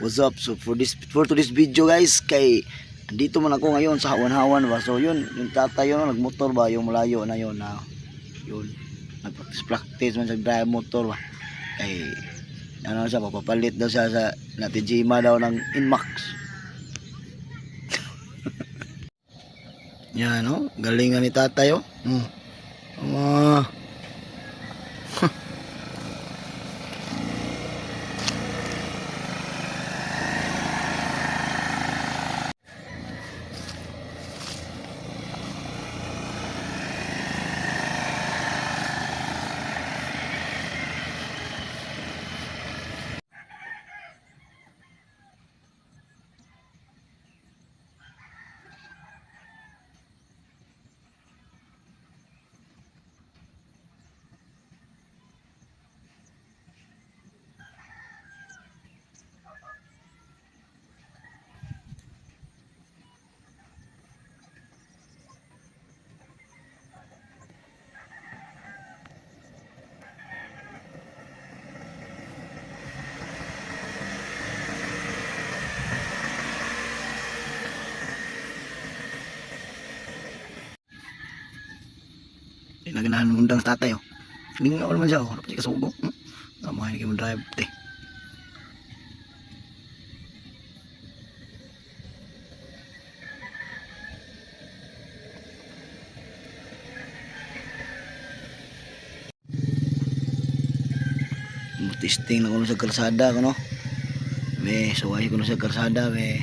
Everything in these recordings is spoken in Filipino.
What's up? So for today's video guys, kay dito man ako ngayon sa Hawan-Hawan ba. So yun, yung tatay yun nagmotor ba, yung malayo na yun na yun. Nagpractice man sa drive motor ba. Kay ano siya, papapalit daw siya sa natijima daw ng Inmax. Yan no, galingan ni tatay oh. Naganahan mo undang tatay oh. Hindi nga naman siya oh. Dapat siya kasugo. Tama hindi mo drive te. Testing na ko sa kalsada ko no. Be, suway ko sa kalsada be.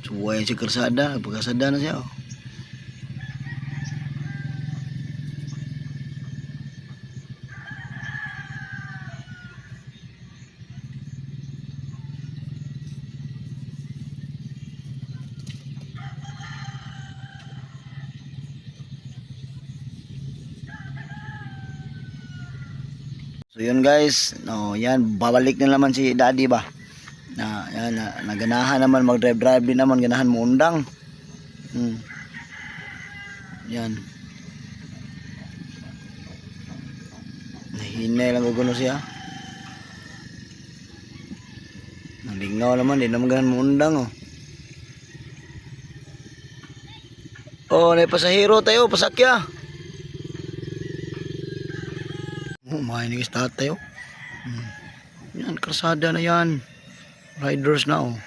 Suway sa kalsada, pagkasada na siya oh. So yun guys, no, yan babalik na naman si Daddy ba. Na yan naganahan naman mag-drive din naman, ganahan mo undang. Yan. Nahinay lang gugulo siya. Nalingaw naman, di naman ganahan mo undang oh. Oh, may pasahero tayo, pasakya. Oh, mahinig tatay oh. Yan, kalsada na yan. Riders na oh.